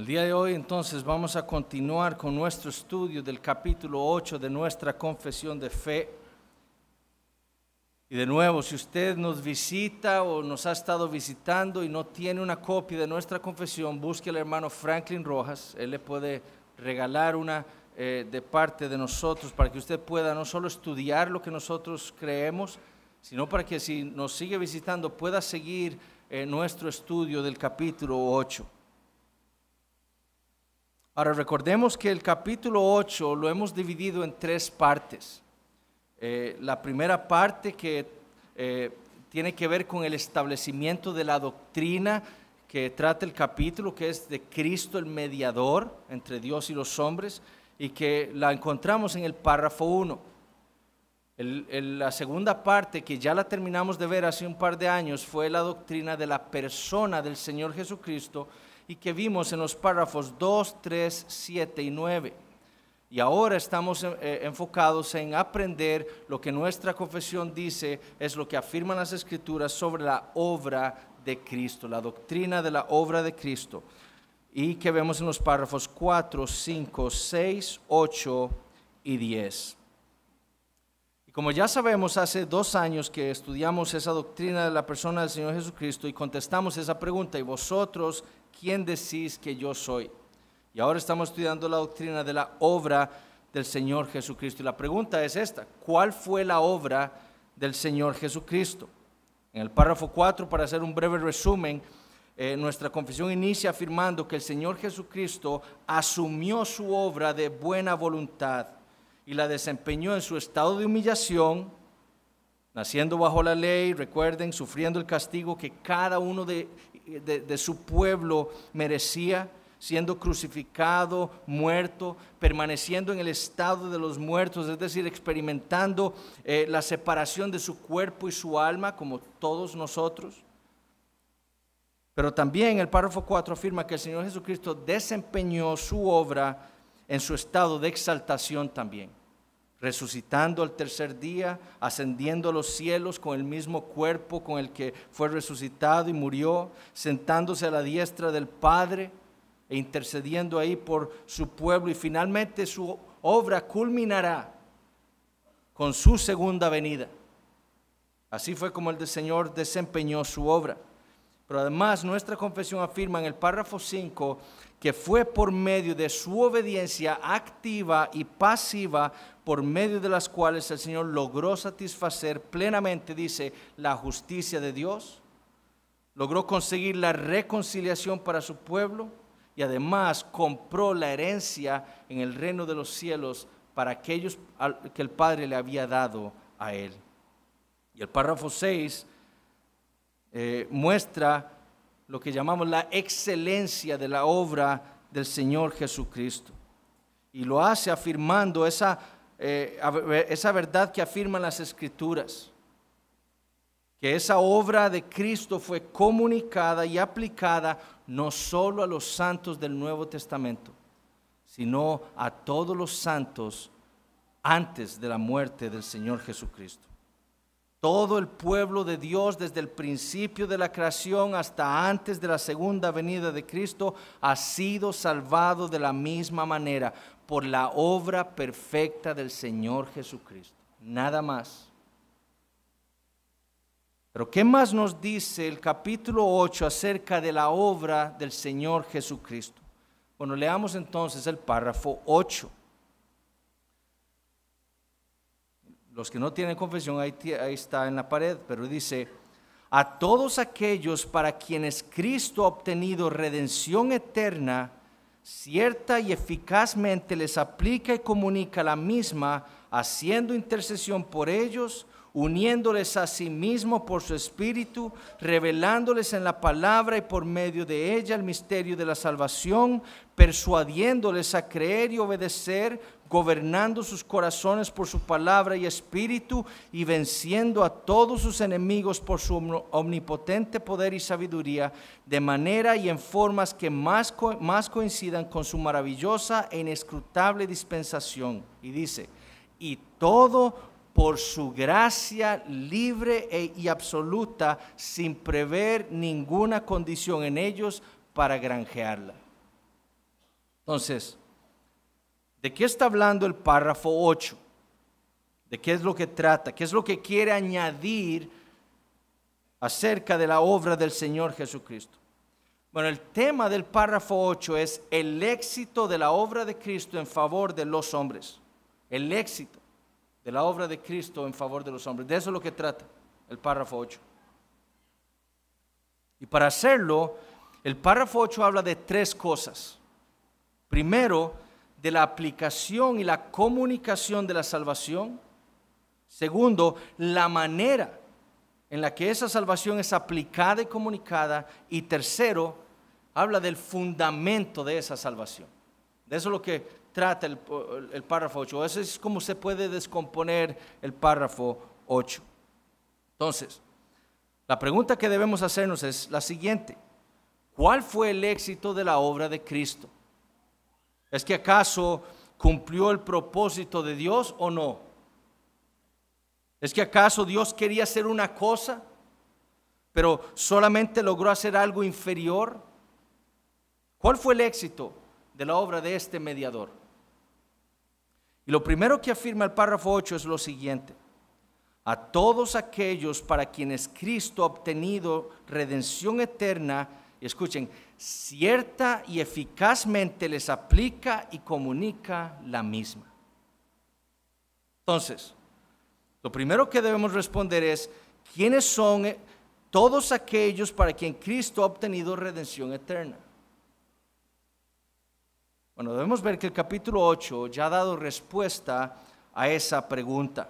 El día de hoy entonces vamos a continuar con nuestro estudio del capítulo 8 de nuestra confesión de fe. Y de nuevo, si usted nos visita o nos ha estado visitando y no tiene una copia de nuestra confesión, busque al hermano Franklin Rojas. Él le puede regalar una de parte de nosotros para que usted pueda no solo estudiar lo que nosotros creemos, sino para que si nos sigue visitando pueda seguir nuestro estudio del capítulo 8. Ahora recordemos que el capítulo 8 lo hemos dividido en tres partes. La primera parte que tiene que ver con el establecimiento de la doctrina que trata el capítulo, que es de Cristo el mediador entre Dios y los hombres, y que la encontramos en el párrafo 1. La segunda parte, que ya la terminamos de ver hace un par de años, fue la doctrina de la persona del Señor Jesucristo, y que vimos en los párrafos 2, 3, 7 y 9. Y ahora estamos enfocados en aprender lo que nuestra confesión dice, es lo que afirman las Escrituras sobre la obra de Cristo, la doctrina de la obra de Cristo, y que vemos en los párrafos 4, 5, 6, 8 y 10. Y como ya sabemos, hace 2 años que estudiamos esa doctrina de la persona del Señor Jesucristo y contestamos esa pregunta: ¿y vosotros quién decís que yo soy? Y ahora estamos estudiando la doctrina de la obra del Señor Jesucristo. Y la pregunta es esta: ¿cuál fue la obra del Señor Jesucristo? En el párrafo 4, para hacer un breve resumen, nuestra confesión inicia afirmando que el Señor Jesucristo asumió su obra de buena voluntad y la desempeñó en su estado de humillación, naciendo bajo la ley, recuerden, sufriendo el castigo que cada uno de su pueblo merecía, siendo crucificado, muerto, permaneciendo en el estado de los muertos, es decir, experimentando la separación de su cuerpo y su alma, como todos nosotros. Pero también el párrafo 4 afirma que el Señor Jesucristo desempeñó su obra en su estado de exaltación también, resucitando al tercer día, ascendiendo a los cielos con el mismo cuerpo con el que fue resucitado y murió, sentándose a la diestra del Padre e intercediendo ahí por su pueblo, y finalmente su obra culminará con su segunda venida. Así fue como el Señor desempeñó su obra. Pero además nuestra confesión afirma en el párrafo 5 que fue por medio de su obediencia activa y pasiva, por medio de las cuales el Señor logró satisfacer plenamente, dice, la justicia de Dios, logró conseguir la reconciliación para su pueblo y además compró la herencia en el reino de los cielos para aquellos que el Padre le había dado a él. Y el párrafo 6 muestra lo que llamamos la excelencia de la obra del Señor Jesucristo, y lo hace afirmando esa verdad que afirman las Escrituras, que esa obra de Cristo fue comunicada y aplicada no solo a los santos del Nuevo Testamento, sino a todos los santos antes de la muerte del Señor Jesucristo. Todo el pueblo de Dios, desde el principio de la creación hasta antes de la segunda venida de Cristo, ha sido salvado de la misma manera, por la obra perfecta del Señor Jesucristo. Nada más. Pero ¿qué más nos dice el capítulo 8 acerca de la obra del Señor Jesucristo? Bueno, leamos entonces el párrafo 8. Los que no tienen confesión, ahí está en la pared, pero dice: a todos aquellos para quienes Cristo ha obtenido redención eterna, cierta y eficazmente les aplica y comunica la misma, haciendo intercesión por ellos, uniéndoles a sí mismo por su Espíritu, revelándoles en la palabra y por medio de ella el misterio de la salvación, persuadiéndoles a creer y obedecer, gobernando sus corazones por su palabra y espíritu, y venciendo a todos sus enemigos por su omnipotente poder y sabiduría, de manera y en formas que más coincidan con su maravillosa e inescrutable dispensación. Y dice: y todo por su gracia libre y absoluta, sin prever ninguna condición en ellos para granjearla. Entonces, ¿de qué está hablando el párrafo 8? ¿De qué es lo que trata? ¿Qué es lo que quiere añadir acerca de la obra del Señor Jesucristo? Bueno, el tema del párrafo 8 es el éxito de la obra de Cristo en favor de los hombres. El éxito de la obra de Cristo en favor de los hombres. De eso es lo que trata el párrafo 8. Y para hacerlo, el párrafo 8 habla de tres cosas. Primero, de la aplicación y la comunicación de la salvación. Segundo, la manera en la que esa salvación es aplicada y comunicada. Y tercero, habla del fundamento de esa salvación. De eso es lo que trata el párrafo 8. Eso es como se puede descomponer el párrafo 8. Entonces, la pregunta que debemos hacernos es la siguiente: ¿cuál fue el éxito de la obra de Cristo? ¿Es que acaso cumplió el propósito de Dios o no? ¿Es que acaso Dios quería hacer una cosa, pero solamente logró hacer algo inferior? ¿Cuál fue el éxito de la obra de este mediador? Y lo primero que afirma el párrafo 8 es lo siguiente: a todos aquellos para quienes Cristo ha obtenido redención eterna, y escuchen, cierta y eficazmente les aplica y comunica la misma. Entonces, lo primero que debemos responder es: ¿quiénes son todos aquellos para quien Cristo ha obtenido redención eterna? Bueno, debemos ver que el capítulo 8 ya ha dado respuesta a esa pregunta.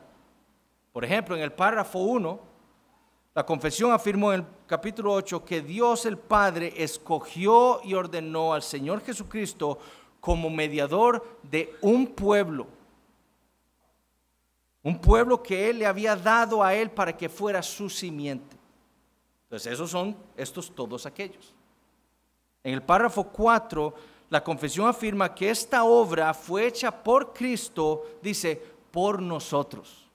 Por ejemplo, en el párrafo 1, la confesión afirmó en el capítulo 8 que Dios el Padre escogió y ordenó al Señor Jesucristo como mediador de un pueblo que Él le había dado a Él para que fuera su simiente. Entonces, esos son todos aquellos. En el párrafo 4, la confesión afirma que esta obra fue hecha por Cristo, dice, por nosotros.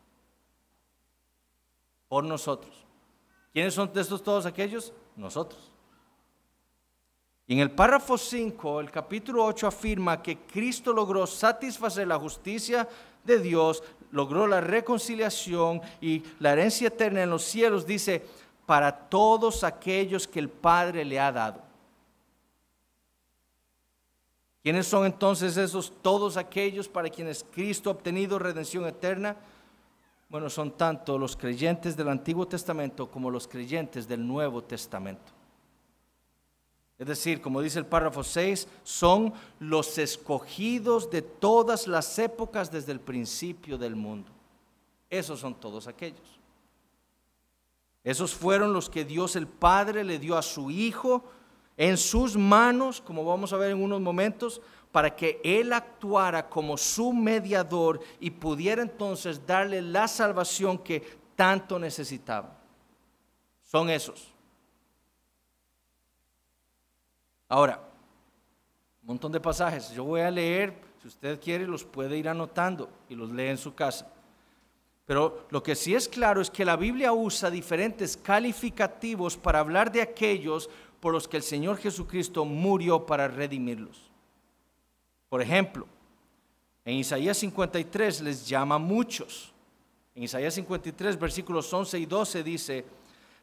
Por nosotros. ¿Quiénes son todos aquellos? Nosotros. Y en el párrafo 5, el capítulo 8 afirma que Cristo logró satisfacer la justicia de Dios, logró la reconciliación y la herencia eterna en los cielos, dice, para todos aquellos que el Padre le ha dado. ¿Quiénes son entonces esos todos aquellos para quienes Cristo ha obtenido redención eterna? Bueno, son tanto los creyentes del Antiguo Testamento como los creyentes del Nuevo Testamento. Es decir, como dice el párrafo 6, son los escogidos de todas las épocas desde el principio del mundo. Esos son todos aquellos. Esos fueron los que Dios el Padre le dio a su Hijo en sus manos, como vamos a ver en unos momentos, para que Él actuara como su mediador y pudiera entonces darle la salvación que tanto necesitaba. Son esos. Ahora, un montón de pasajes. Yo voy a leer, si usted quiere los puede ir anotando y los lee en su casa. Pero lo que sí es claro es que la Biblia usa diferentes calificativos para hablar de aquellos por los que el Señor Jesucristo murió para redimirlos. Por ejemplo, en Isaías 53 les llama muchos. En Isaías 53, versículos 11 y 12 dice: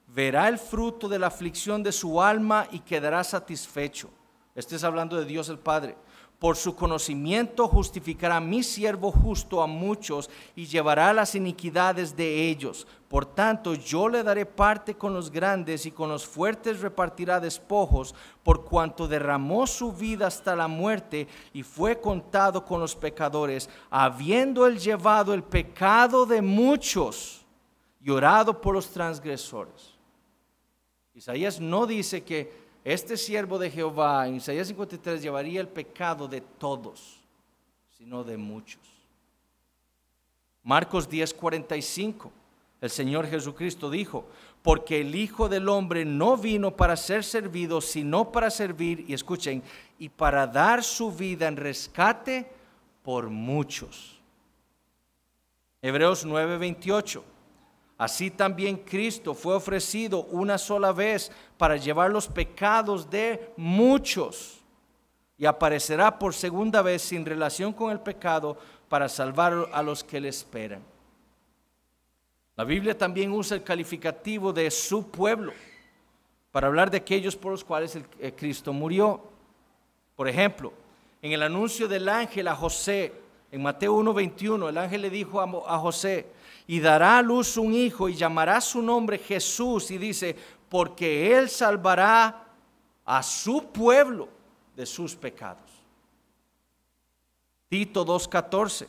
verá el fruto de la aflicción de su alma y quedará satisfecho. Este es hablando de Dios el Padre. Por su conocimiento justificará mi siervo justo a muchos y llevará las iniquidades de ellos. Por tanto, yo le daré parte con los grandes y con los fuertes repartirá despojos, por cuanto derramó su vida hasta la muerte y fue contado con los pecadores, habiendo él llevado el pecado de muchos y orado por los transgresores. Isaías no dice que este siervo de Jehová en Isaías 53 llevaría el pecado de todos, sino de muchos. Marcos 10:45, el Señor Jesucristo dijo: porque el Hijo del Hombre no vino para ser servido, sino para servir, y escuchen, y para dar su vida en rescate por muchos. Hebreos 9:28. Así también Cristo fue ofrecido una sola vez para llevar los pecados de muchos, y aparecerá por segunda vez sin relación con el pecado para salvar a los que le esperan. La Biblia también usa el calificativo de su pueblo para hablar de aquellos por los cuales Cristo murió. Por ejemplo, en el anuncio del ángel a José, en Mateo 1:21, el ángel le dijo a José: y dará a luz un hijo y llamará su nombre Jesús, y dice, porque él salvará a su pueblo de sus pecados. Tito 2:14,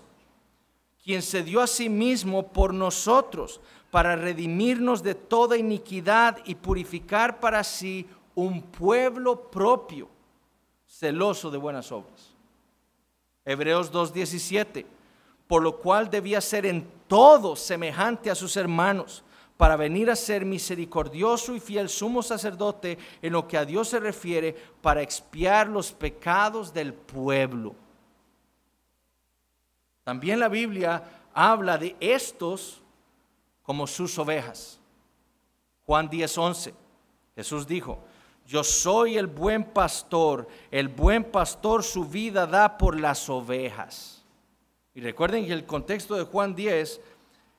quien se dio a sí mismo por nosotros para redimirnos de toda iniquidad y purificar para sí un pueblo propio, celoso de buenas obras. Hebreos 2:17, por lo cual debía ser en todo semejante a sus hermanos, para venir a ser misericordioso y fiel sumo sacerdote en lo que a Dios se refiere, para expiar los pecados del pueblo. También la Biblia habla de estos como sus ovejas. Juan 10:11, Jesús dijo: yo soy el buen pastor su vida da por las ovejas. Y recuerden que el contexto de Juan 10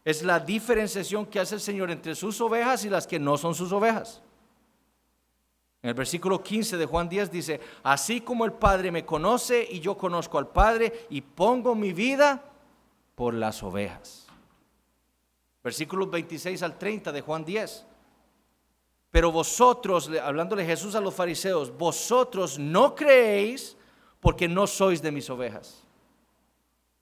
es la diferenciación que hace el Señor entre sus ovejas y las que no son sus ovejas. En el versículo 15 de Juan 10 dice: así como el Padre me conoce y yo conozco al Padre y pongo mi vida por las ovejas. Versículos 26 al 30 de Juan 10. Pero vosotros, hablándole Jesús a los fariseos, vosotros no creéis porque no sois de mis ovejas.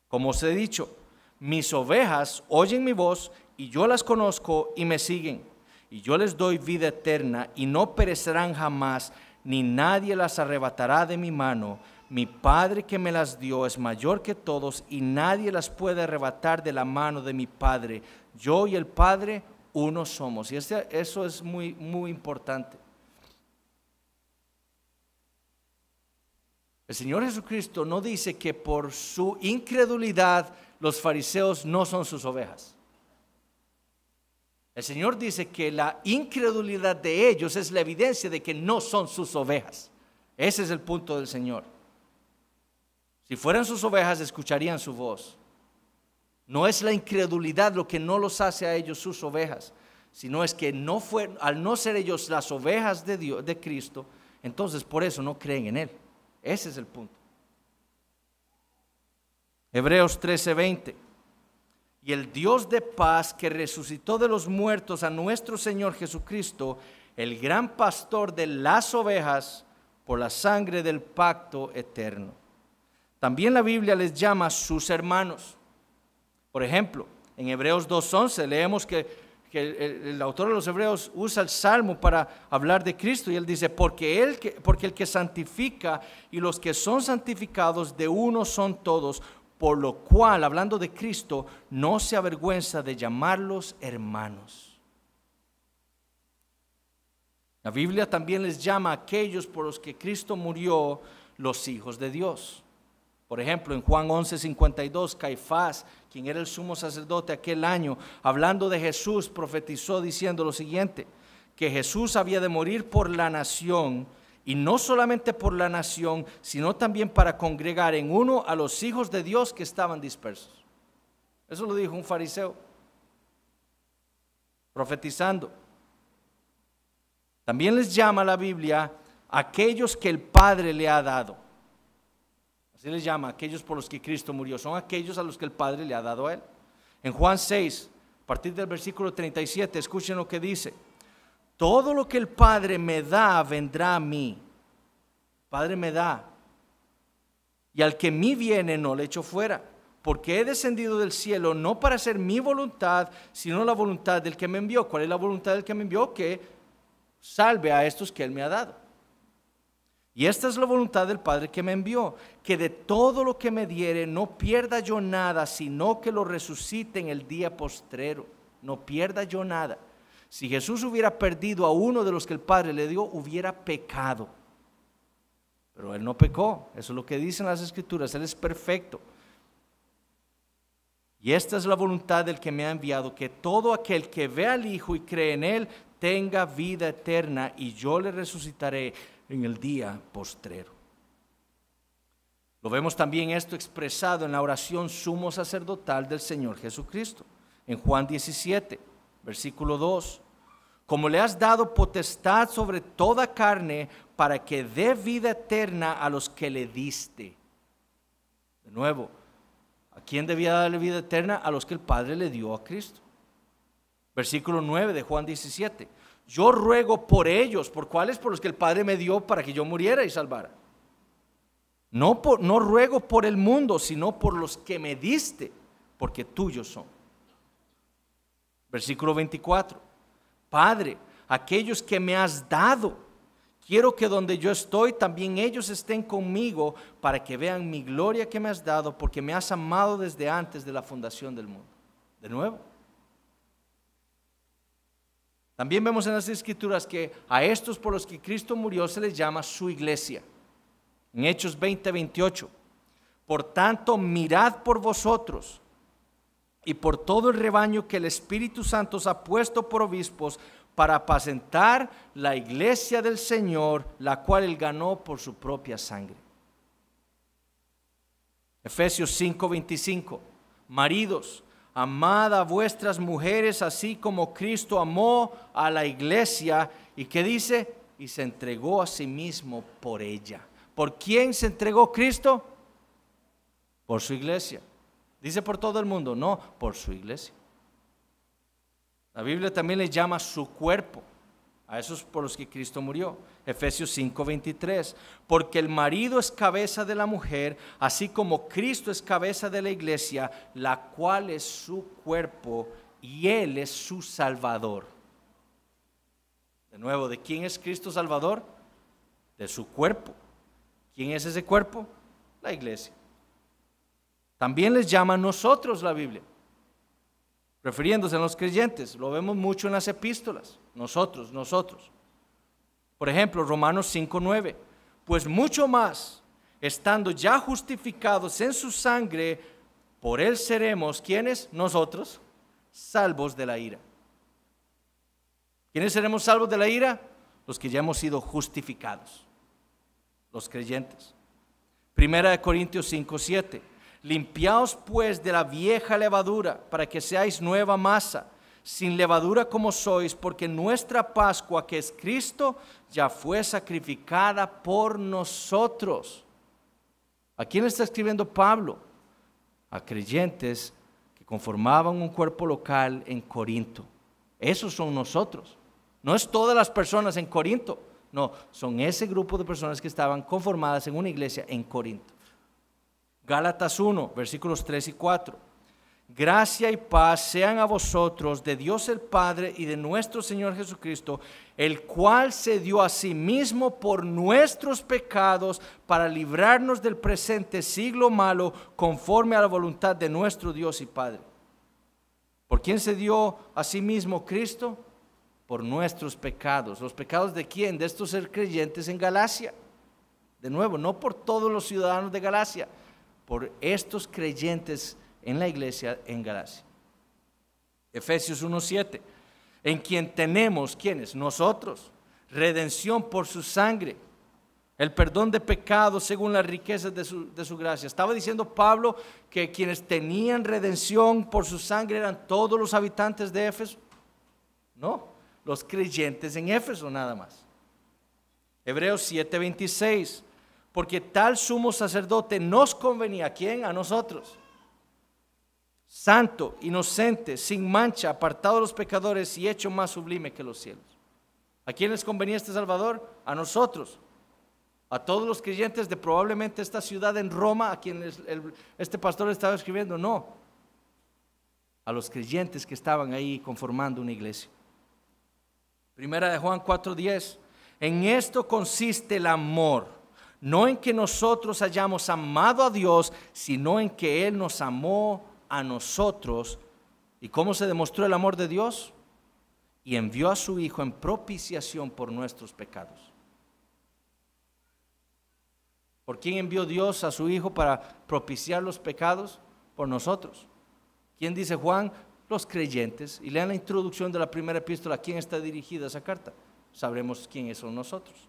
Como os he dicho, mis ovejas oyen mi voz y yo las conozco y me siguen. Y yo les doy vida eterna y no perecerán jamás, ni nadie las arrebatará de mi mano. Mi Padre que me las dio es mayor que todos y nadie las puede arrebatar de la mano de mi Padre. Yo y el Padre uno somos. Y eso es muy, muy importante. El Señor Jesucristo no dice que por su incredulidad los fariseos no son sus ovejas. El Señor dice que la incredulidad de ellos es la evidencia de que no son sus ovejas. Ese es el punto del Señor. Si fueran sus ovejas, escucharían su voz. No es la incredulidad lo que no los hace a ellos sus ovejas, sino es que al no ser ellos las ovejas de Dios, de Cristo, entonces por eso no creen en Él. Ese es el punto. Hebreos 13:20. Y el Dios de paz que resucitó de los muertos a nuestro Señor Jesucristo, el gran pastor de las ovejas, por la sangre del pacto eterno. También la Biblia les llama sus hermanos. Por ejemplo, en Hebreos 2:11 leemos que el autor de los Hebreos usa el Salmo para hablar de Cristo, y él dice: porque el que santifica y los que son santificados de uno son todos, por lo cual, hablando de Cristo, no se avergüenza de llamarlos hermanos. La Biblia también les llama a aquellos por los que Cristo murió los hijos de Dios. Por ejemplo, en Juan 11:52, Caifás, quien era el sumo sacerdote aquel año, hablando de Jesús, profetizó diciendo lo siguiente: que Jesús había de morir por la nación, y no solamente por la nación, sino también para congregar en uno a los hijos de Dios que estaban dispersos. Eso lo dijo un fariseo, profetizando. También les llama la Biblia a aquellos que el Padre le ha dado. Así les llama, aquellos por los que Cristo murió. Son aquellos a los que el Padre le ha dado a Él. En Juan 6, a partir del versículo 37, escuchen lo que dice: todo lo que el Padre me da vendrá a mí. El Padre me da. Y al que a mí viene no le echo fuera, porque he descendido del cielo no para hacer mi voluntad, sino la voluntad del que me envió. ¿Cuál es la voluntad del que me envió? Que salve a estos que Él me ha dado. Y esta es la voluntad del Padre que me envió, que de todo lo que me diere no pierda yo nada, sino que lo resucite en el día postrero. No pierda yo nada. Si Jesús hubiera perdido a uno de los que el Padre le dio, hubiera pecado. Pero Él no pecó. Eso es lo que dicen las Escrituras. Él es perfecto. Y esta es la voluntad del que me ha enviado, que todo aquel que ve al Hijo y cree en Él tenga vida eterna, y yo le resucitaré en el día postrero. Lo vemos también esto expresado en la oración sumo sacerdotal del Señor Jesucristo, en Juan 17, versículo 2. Como le has dado potestad sobre toda carne para que dé vida eterna a los que le diste. De nuevo, ¿a quién debía darle vida eterna? A los que el Padre le dio a Cristo. Versículo 9 de Juan 17. Yo ruego por ellos, ¿por cuáles? Por los que el Padre me dio para que yo muriera y salvara. No ruego por el mundo, sino por los que me diste, porque tuyos son. Versículo 24. Padre, aquellos que me has dado, quiero que donde yo estoy también ellos estén conmigo para que vean mi gloria que me has dado, porque me has amado desde antes de la fundación del mundo. De nuevo. También vemos en las Escrituras que a estos por los que Cristo murió se les llama su iglesia. En Hechos 20:28. Por tanto, mirad por vosotros y por todo el rebaño que el Espíritu Santo os ha puesto por obispos para apacentar la iglesia del Señor, la cual él ganó por su propia sangre. Efesios 5:25. Maridos, amad a vuestras mujeres así como Cristo amó a la iglesia. ¿Y qué dice? Y se entregó a sí mismo por ella. ¿Por quién se entregó Cristo? Por su iglesia. ¿Dice por todo el mundo? No, por su iglesia. La Biblia también le llama su cuerpo, a esos por los que Cristo murió. Efesios 5:23. Porque el marido es cabeza de la mujer, así como Cristo es cabeza de la iglesia, la cual es su cuerpo y él es su Salvador. De nuevo, ¿de quién es Cristo Salvador? De su cuerpo. ¿Quién es ese cuerpo? La iglesia. También les llama a nosotros la Biblia, refiriéndose a los creyentes. Lo vemos mucho en las epístolas. Nosotros. Por ejemplo, Romanos 5:9. Pues mucho más, estando ya justificados en su sangre, por él seremos, ¿quiénes? Nosotros, salvos de la ira. ¿Quiénes seremos salvos de la ira? Los que ya hemos sido justificados, los creyentes. Primera de Corintios 5:7. Limpiaos pues de la vieja levadura, para que seáis nueva masa, sin levadura como sois, porque nuestra Pascua, que es Cristo, ya fue sacrificada por nosotros. ¿A quién está escribiendo Pablo? A creyentes que conformaban un cuerpo local en Corinto. Esos son nosotros. No es todas las personas en Corinto, no, son ese grupo de personas que estaban conformadas en una iglesia en Corinto. Gálatas 1, versículos 3 y 4. Gracia y paz sean a vosotros de Dios el Padre y de nuestro Señor Jesucristo, el cual se dio a sí mismo por nuestros pecados para librarnos del presente siglo malo, conforme a la voluntad de nuestro Dios y Padre. ¿Por quién se dio a sí mismo Cristo? Por nuestros pecados. ¿Los pecados de quién? De estos ser creyentes en Galacia. De nuevo, no por todos los ciudadanos de Galacia, por estos creyentes en la iglesia en Galacia. Efesios 1:7. En quien tenemos, ¿quiénes? Nosotros, redención por su sangre, el perdón de pecados según las riquezas de su gracia. Estaba diciendo Pablo que quienes tenían redención por su sangre eran todos los habitantes de Éfeso. No, los creyentes en Éfeso nada más. Hebreos 7:26. Porque tal sumo sacerdote nos convenía. ¿A quién? A nosotros. Santo, inocente, sin mancha, apartado de los pecadores y hecho más sublime que los cielos. ¿A quién les convenía este Salvador? A nosotros. A todos los creyentes de probablemente esta ciudad en Roma, a quienes este pastor estaba escribiendo. No. A los creyentes que estaban ahí conformando una iglesia. Primera de Juan 4:10. En esto consiste el amor. No en que nosotros hayamos amado a Dios, sino en que Él nos amó a nosotros. ¿Y cómo se demostró el amor de Dios? Y envió a su Hijo en propiciación por nuestros pecados. ¿Por quién envió Dios a su Hijo para propiciar los pecados? Por nosotros. ¿Quién dice Juan? Los creyentes. Y lean la introducción de la primera epístola. ¿A quién está dirigida esa carta? Sabremos quiénes son nosotros.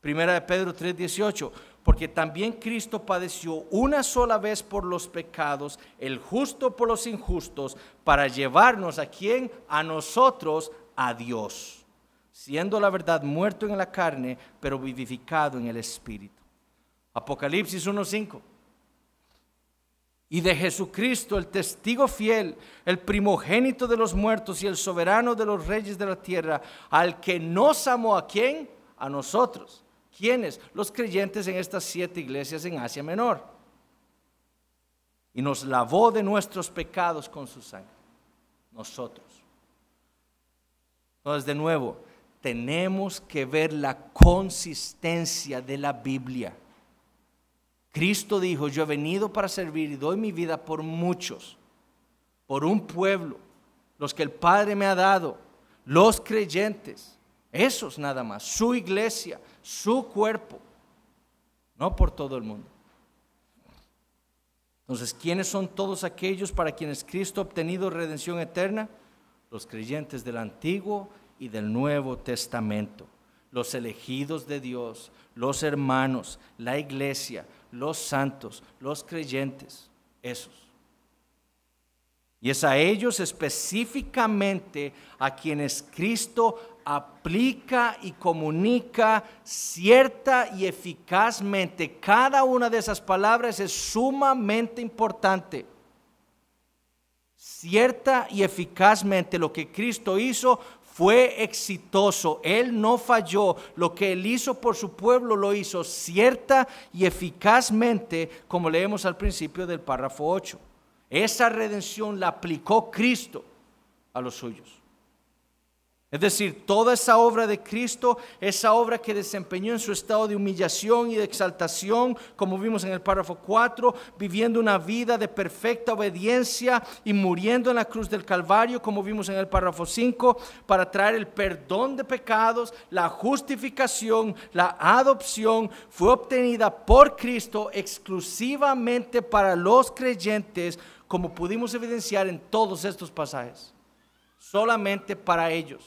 Primera de Pedro 3:18, porque también Cristo padeció una sola vez por los pecados, el justo por los injustos, para llevarnos ¿a quién? A nosotros, a Dios, siendo la verdad muerto en la carne, pero vivificado en el Espíritu. Apocalipsis 1:5. Y de Jesucristo, el testigo fiel, el primogénito de los muertos y el soberano de los reyes de la tierra, al que nos amó, ¿a quién? A nosotros. ¿Quiénes? Los creyentes en estas 7 iglesias en Asia Menor. Y nos lavó de nuestros pecados con su sangre. Nosotros. Entonces, de nuevo, tenemos que ver la consistencia de la Biblia. Cristo dijo, yo he venido para servir y doy mi vida por muchos, por un pueblo, los que el Padre me ha dado, los creyentes, esos nada más, su iglesia, su cuerpo, no por todo el mundo. Entonces, ¿quiénes son todos aquellos para quienes Cristo ha obtenido redención eterna? Los creyentes del Antiguo y del Nuevo Testamento, los elegidos de Dios, los hermanos, la iglesia, los santos, los creyentes, esos. Y es a ellos específicamente a quienes Cristo aplica y comunica cierta y eficazmente. Cada una de esas palabras es sumamente importante. Cierta y eficazmente lo que Cristo hizo fue exitoso, Él no falló, lo que Él hizo por su pueblo lo hizo cierta y eficazmente, como leemos al principio del párrafo 8. Esa redención la aplicó Cristo a los suyos. Es decir, toda esa obra de Cristo, esa obra que desempeñó en su estado de humillación y de exaltación, como vimos en el párrafo 4, viviendo una vida de perfecta obediencia y muriendo en la cruz del Calvario, como vimos en el párrafo 5, para traer el perdón de pecados, la justificación, la adopción, fue obtenida por Cristo exclusivamente para los creyentes, como pudimos evidenciar en todos estos pasajes. Solamente para ellos.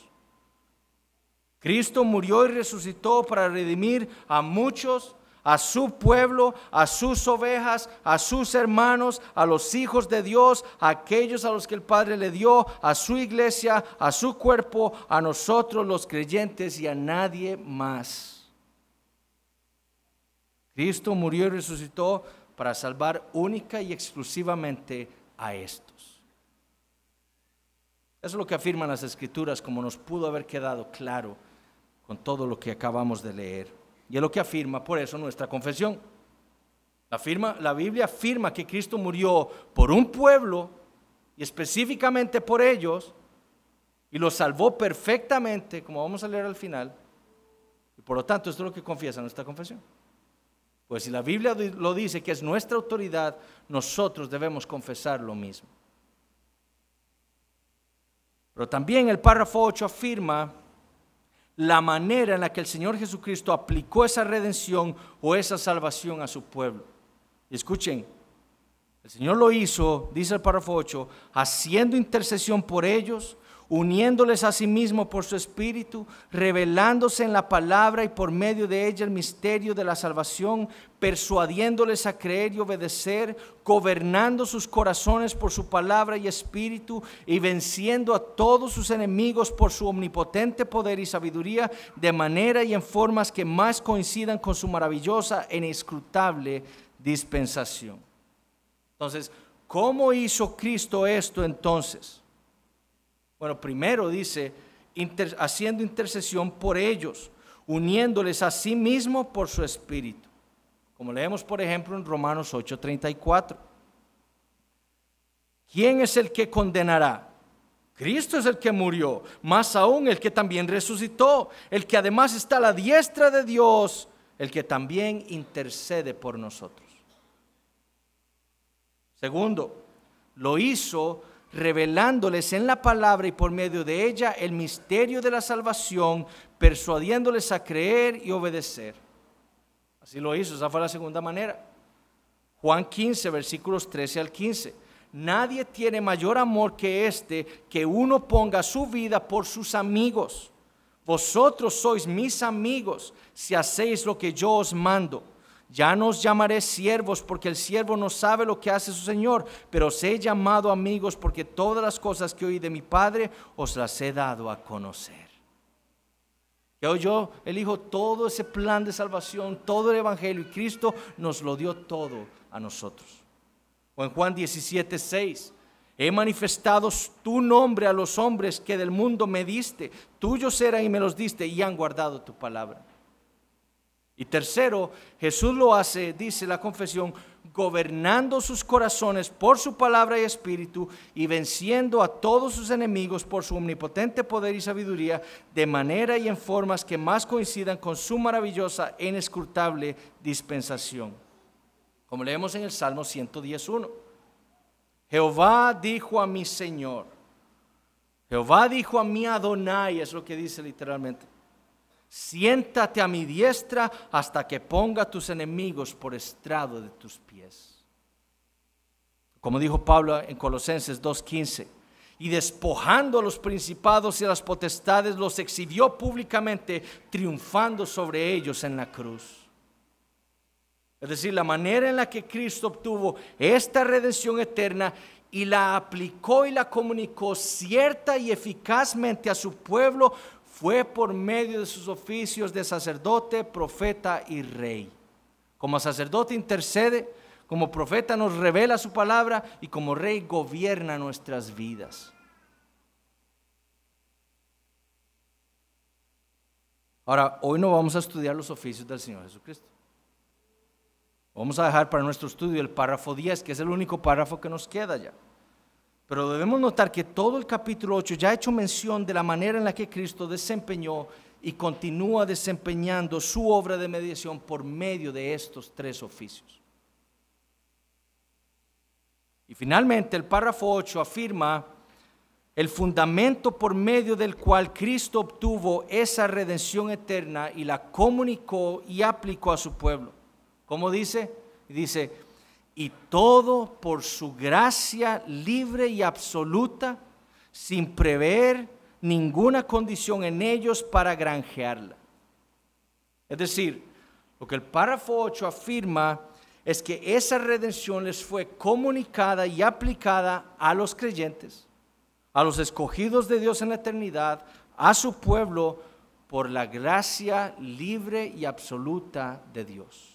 Cristo murió y resucitó para redimir a muchos, a su pueblo, a sus ovejas, a sus hermanos, a los hijos de Dios, a aquellos a los que el Padre le dio, a su iglesia, a su cuerpo, a nosotros los creyentes y a nadie más. Cristo murió y resucitó para salvar única y exclusivamente a estos. Eso es lo que afirman las Escrituras, como nos pudo haber quedado claro con todo lo que acabamos de leer. Y es lo que afirma por eso nuestra confesión. La Biblia afirma que Cristo murió por un pueblo y específicamente por ellos y los salvó perfectamente, como vamos a leer al final. Y por lo tanto, esto es lo que confiesa nuestra confesión. Pues si la Biblia lo dice, que es nuestra autoridad, nosotros debemos confesar lo mismo. Pero también el párrafo 8 afirma la manera en la que el Señor Jesucristo aplicó esa redención o esa salvación a su pueblo. Y escuchen, el Señor lo hizo, dice el párrafo 8, haciendo intercesión por ellos, uniéndoles a sí mismo por su Espíritu, revelándose en la palabra y por medio de ella el misterio de la salvación, persuadiéndoles a creer y obedecer, gobernando sus corazones por su palabra y Espíritu, y venciendo a todos sus enemigos por su omnipotente poder y sabiduría, de manera y en formas que más coincidan con su maravillosa e inescrutable dispensación. Entonces, ¿cómo hizo Cristo esto entonces? Bueno, primero dice, haciendo intercesión por ellos, uniéndoles a sí mismo por su Espíritu. Como leemos, por ejemplo, en Romanos 8:34. ¿Quién es el que condenará? Cristo es el que murió, más aún el que también resucitó, el que además está a la diestra de Dios, el que también intercede por nosotros. Segundo, lo hizo revelándoles en la palabra y por medio de ella el misterio de la salvación, persuadiéndoles a creer y obedecer. Así lo hizo, esa fue la segunda manera. Juan 15, versículos 13 al 15. Nadie tiene mayor amor que este, que uno ponga su vida por sus amigos. Vosotros sois mis amigos si hacéis lo que yo os mando. Ya no os llamaré siervos, porque el siervo no sabe lo que hace su Señor, pero os he llamado amigos, porque todas las cosas que oí de mi Padre os las he dado a conocer. ¿Qué oyó el Hijo? Todo ese plan de salvación, todo el Evangelio, y Cristo nos lo dio todo a nosotros. O en Juan 17:6, he manifestado tu nombre a los hombres que del mundo me diste, tuyos eran y me los diste, y han guardado tu palabra. Y tercero, Jesús lo hace, dice la confesión, gobernando sus corazones por su palabra y espíritu, y venciendo a todos sus enemigos por su omnipotente poder y sabiduría, de manera y en formas que más coincidan con su maravillosa e inescrutable dispensación. Como leemos en el Salmo 110:1. Jehová dijo a mi Señor, Jehová dijo a mi Adonai, es lo que dice literalmente: siéntate a mi diestra hasta que ponga tus enemigos por estrado de tus pies. Como dijo Pablo en Colosenses 2:15, y despojando a los principados y a las potestades, los exhibió públicamente, triunfando sobre ellos en la cruz. Es decir, la manera en la que Cristo obtuvo esta redención eterna y la aplicó y la comunicó cierta y eficazmente a su pueblo fue por medio de sus oficios de sacerdote, profeta y rey. Como sacerdote intercede, como profeta nos revela su palabra y como rey gobierna nuestras vidas. Ahora, hoy no vamos a estudiar los oficios del Señor Jesucristo. Vamos a dejar para nuestro estudio el párrafo 10, que es el único párrafo que nos queda ya. Pero debemos notar que todo el capítulo 8 ya ha hecho mención de la manera en la que Cristo desempeñó y continúa desempeñando su obra de mediación por medio de estos tres oficios. Y finalmente el párrafo 8 afirma el fundamento por medio del cual Cristo obtuvo esa redención eterna y la comunicó y aplicó a su pueblo. ¿Cómo dice? Dice, y todo por su gracia libre y absoluta, sin prever ninguna condición en ellos para granjearla. Es decir, lo que el párrafo 8 afirma es que esa redención les fue comunicada y aplicada a los creyentes, a los escogidos de Dios en la eternidad, a su pueblo, por la gracia libre y absoluta de Dios.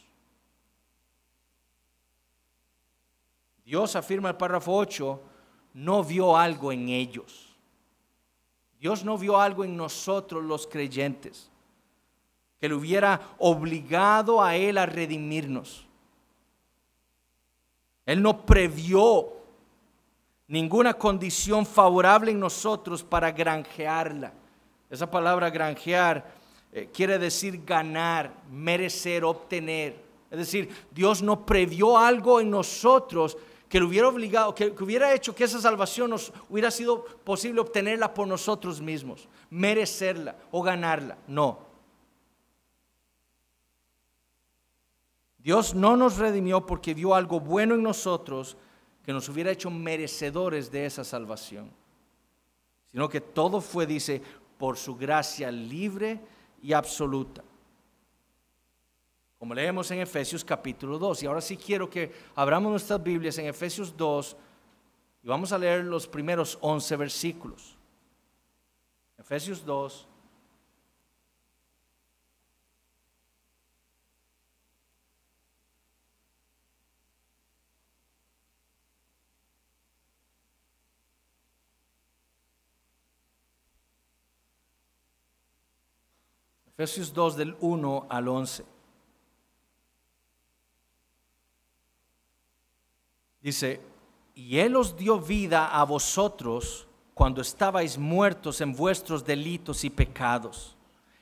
Dios, afirma el párrafo 8, no vio algo en ellos. Dios no vio algo en nosotros los creyentes que le hubiera obligado a Él a redimirnos. Él no previó ninguna condición favorable en nosotros para granjearla. Esa palabra granjear quiere decir ganar, merecer, obtener. Es decir, Dios no previó algo en nosotros que le hubiera obligado, que hubiera hecho que esa salvación nos hubiera sido posible obtenerla por nosotros mismos, merecerla o ganarla. No. Dios no nos redimió porque vio algo bueno en nosotros que nos hubiera hecho merecedores de esa salvación, sino que todo fue, dice, por su gracia libre y absoluta. Como leemos en Efesios capítulo 2. Y ahora sí quiero que abramos nuestras Biblias en Efesios 2 y vamos a leer los primeros 11 versículos. Efesios 2. Efesios 2 del 1 al 11. Dice, y Él os dio vida a vosotros cuando estabais muertos en vuestros delitos y pecados,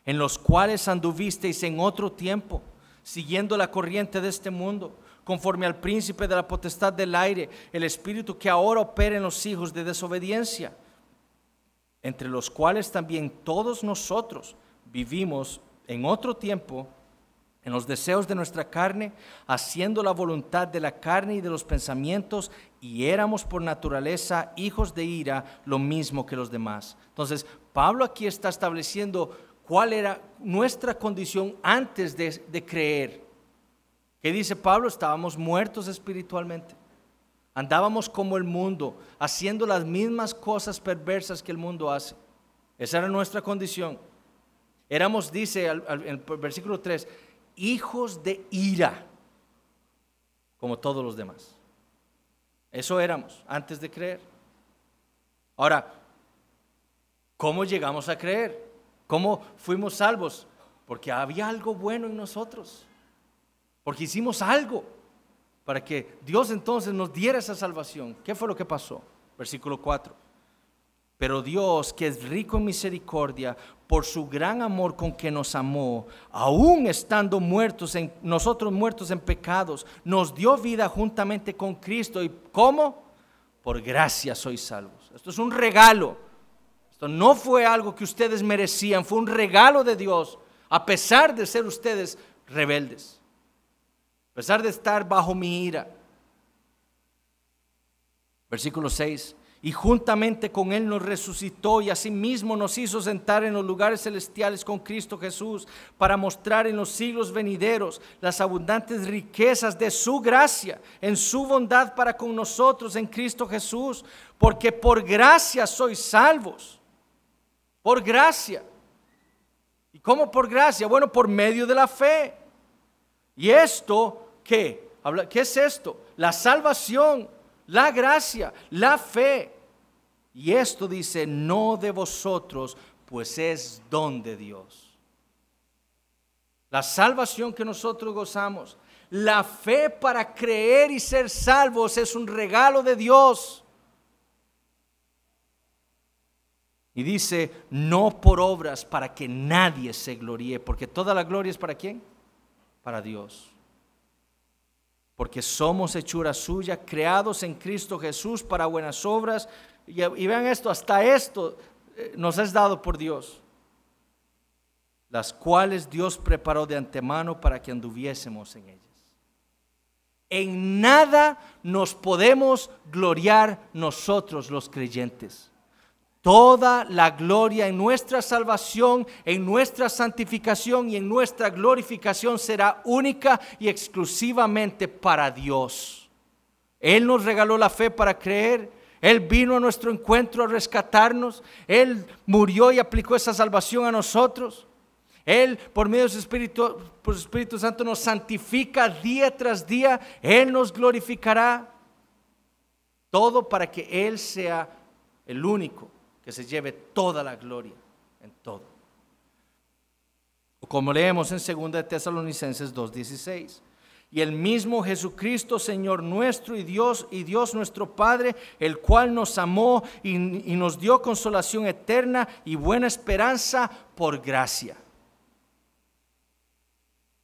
en los cuales anduvisteis en otro tiempo, siguiendo la corriente de este mundo, conforme al príncipe de la potestad del aire, el espíritu que ahora opera en los hijos de desobediencia, entre los cuales también todos nosotros vivimos en otro tiempo, en los deseos de nuestra carne, haciendo la voluntad de la carne y de los pensamientos, y éramos por naturaleza hijos de ira, lo mismo que los demás. Entonces, Pablo aquí está estableciendo cuál era nuestra condición antes de creer. ¿Qué dice Pablo? Estábamos muertos espiritualmente. Andábamos como el mundo, haciendo las mismas cosas perversas que el mundo hace. Esa era nuestra condición. Éramos, dice en el versículo 3, hijos de ira, como todos los demás. Eso éramos antes de creer. Ahora, ¿cómo llegamos a creer? ¿Cómo fuimos salvos? Porque había algo bueno en nosotros. Porque hicimos algo para que Dios entonces nos diera esa salvación. ¿Qué fue lo que pasó? Versículo 4. Pero Dios, que es rico en misericordia, por su gran amor con que nos amó, aún estando nosotros muertos en pecados, nos dio vida juntamente con Cristo. ¿Y cómo? Por gracia sois salvos. Esto es un regalo. Esto no fue algo que ustedes merecían, fue un regalo de Dios, a pesar de ser ustedes rebeldes, a pesar de estar bajo mi ira. Versículo 6. Y juntamente con Él nos resucitó y asimismo nos hizo sentar en los lugares celestiales con Cristo Jesús, para mostrar en los siglos venideros las abundantes riquezas de su gracia, en su bondad para con nosotros en Cristo Jesús. Porque por gracia sois salvos. Por gracia. ¿Y cómo por gracia? Bueno, por medio de la fe. ¿Y esto qué? ¿Qué es esto? La salvación, la gracia, la fe. Y esto dice, no de vosotros, pues es don de Dios. La salvación que nosotros gozamos, la fe para creer y ser salvos es un regalo de Dios. Y dice, no por obras para que nadie se gloríe, porque toda la gloria es ¿para quién? Para Dios. Porque somos hechura suya, creados en Cristo Jesús para buenas obras. Y vean esto, hasta esto nos es dado por Dios, las cuales Dios preparó de antemano para que anduviésemos en ellas. En nada nos podemos gloriar nosotros los creyentes. Toda la gloria en nuestra salvación, en nuestra santificación y en nuestra glorificación será única y exclusivamente para Dios. Él nos regaló la fe para creer. Él vino a nuestro encuentro a rescatarnos. Él murió y aplicó esa salvación a nosotros. Él, por medio de su Espíritu Santo, nos santifica día tras día. Él nos glorificará. Todo para que Él sea el único que se lleve toda la gloria en todo. Como leemos en 2 de Tesalonicenses 2:16. Y el mismo Jesucristo, Señor nuestro y Dios nuestro Padre, el cual nos amó y nos dio consolación eterna y buena esperanza por gracia.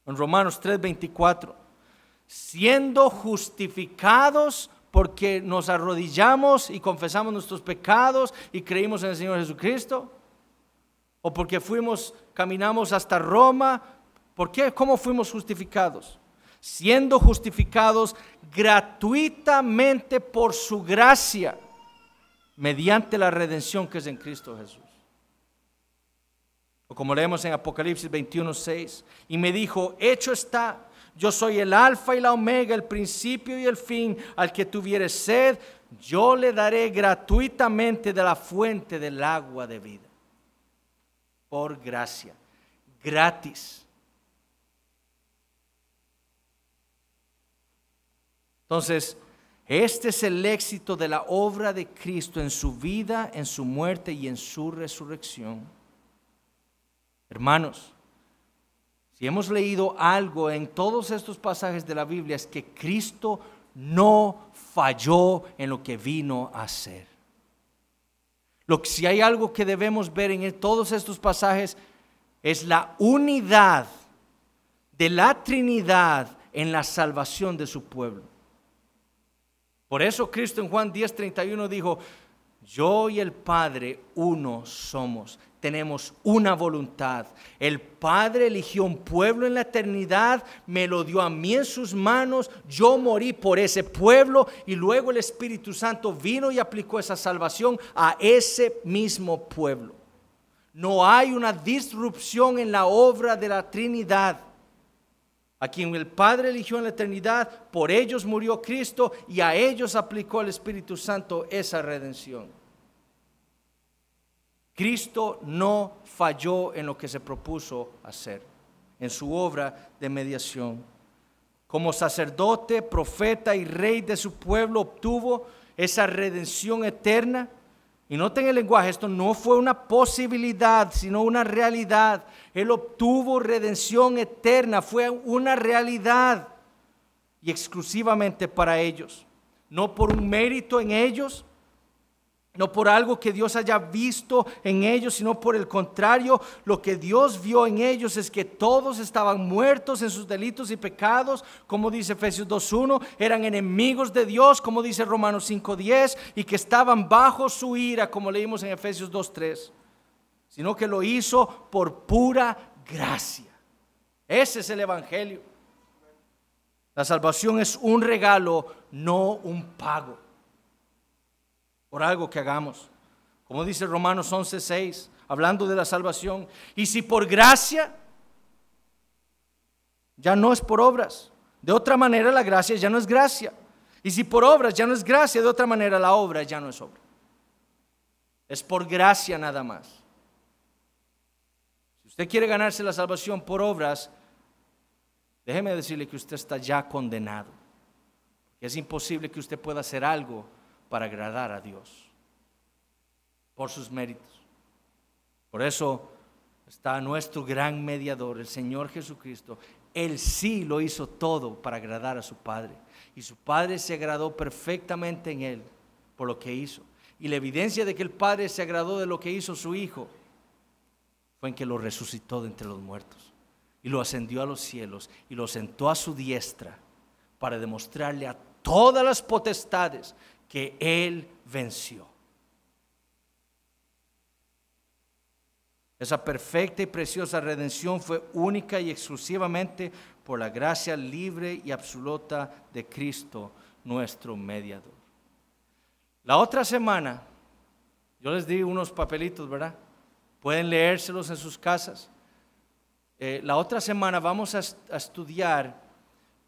En Romanos 3:24, siendo justificados porque nos arrodillamos y confesamos nuestros pecados y creímos en el Señor Jesucristo, o porque caminamos hasta Roma. ¿Por qué? ¿Cómo fuimos justificados? Siendo justificados gratuitamente por su gracia, mediante la redención que es en Cristo Jesús. O como leemos en Apocalipsis 21:6, y me dijo, hecho está, yo soy el alfa y la omega, el principio y el fin. Al que tuviere sed, yo le daré gratuitamente de la fuente del agua de vida. Por gracia, gratis. Entonces, este es el éxito de la obra de Cristo en su vida, en su muerte y en su resurrección. Hermanos, si hemos leído algo en todos estos pasajes de la Biblia, es que Cristo no falló en lo que vino a hacer. Si hay algo que debemos ver en todos estos pasajes, es la unidad de la Trinidad en la salvación de su pueblo. Por eso Cristo en Juan 10:31 dijo, yo y el Padre uno somos, tenemos una voluntad. El Padre eligió un pueblo en la eternidad, me lo dio a mí en sus manos, yo morí por ese pueblo y luego el Espíritu Santo vino y aplicó esa salvación a ese mismo pueblo. No hay una disrupción en la obra de la Trinidad. A quien el Padre eligió en la eternidad, por ellos murió Cristo y a ellos aplicó el Espíritu Santo esa redención. Cristo no falló en lo que se propuso hacer, en su obra de mediación. Como sacerdote, profeta y rey de su pueblo obtuvo esa redención eterna. Y noten el lenguaje, esto no fue una posibilidad, sino una realidad. Él obtuvo redención eterna, fue una realidad y exclusivamente para ellos. No por un mérito en ellos, no por algo que Dios haya visto en ellos, sino por el contrario, lo que Dios vio en ellos es que todos estaban muertos en sus delitos y pecados, como dice Efesios 2:1, eran enemigos de Dios, como dice Romanos 5:10, y que estaban bajo su ira, como leímos en Efesios 2:3, sino que lo hizo por pura gracia. Ese es el Evangelio. La salvación es un regalo, no un pago por algo que hagamos. Como dice Romanos 11:6, hablando de la salvación. Y si por gracia, ya no es por obras. De otra manera la gracia ya no es gracia. Y si por obras ya no es gracia, de otra manera la obra ya no es obra. Es por gracia nada más. Si usted quiere ganarse la salvación por obras, déjeme decirle que usted está ya condenado. Que es imposible que usted pueda hacer algo para agradar a Dios por sus méritos. Por eso está nuestro gran mediador, el Señor Jesucristo. Él sí lo hizo todo para agradar a su Padre, y su Padre se agradó perfectamente en él por lo que hizo. Y la evidencia de que el Padre se agradó de lo que hizo su Hijo fue en que lo resucitó de entre los muertos y lo ascendió a los cielos y lo sentó a su diestra para demostrarle a todas las potestades que Él venció. Esa perfecta y preciosa redención fue única y exclusivamente por la gracia libre y absoluta de Cristo, nuestro mediador. La otra semana, yo les di unos papelitos, ¿verdad? Pueden leérselos en sus casas. La otra semana vamos a estudiar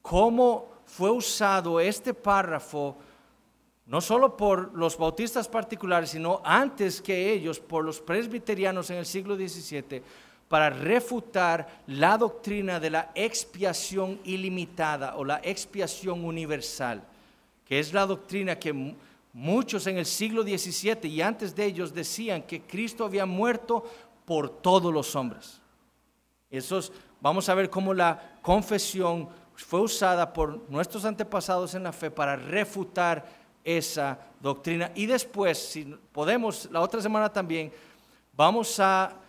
cómo fue usado este párrafo, no solo por los bautistas particulares, sino antes que ellos, por los presbiterianos en el siglo XVII, para refutar la doctrina de la expiación ilimitada o la expiación universal, que es la doctrina que muchos en el siglo XVII y antes de ellos decían que Cristo había muerto por todos los hombres. Vamos a ver cómo la confesión fue usada por nuestros antepasados en la fe para refutar esa doctrina. Y después, si podemos, la otra semana también, vamos a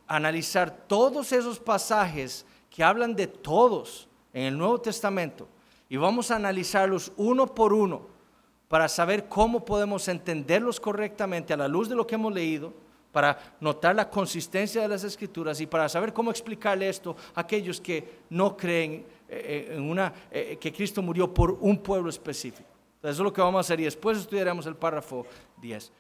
analizar todos esos pasajes que hablan de todos en el Nuevo Testamento, y vamos a analizarlos uno por uno para saber cómo podemos entenderlos correctamente a la luz de lo que hemos leído, para notar la consistencia de las Escrituras y para saber cómo explicarle esto a aquellos que no creen que Cristo murió por un pueblo específico. Entonces, eso es lo que vamos a hacer, y después estudiaremos el párrafo 10.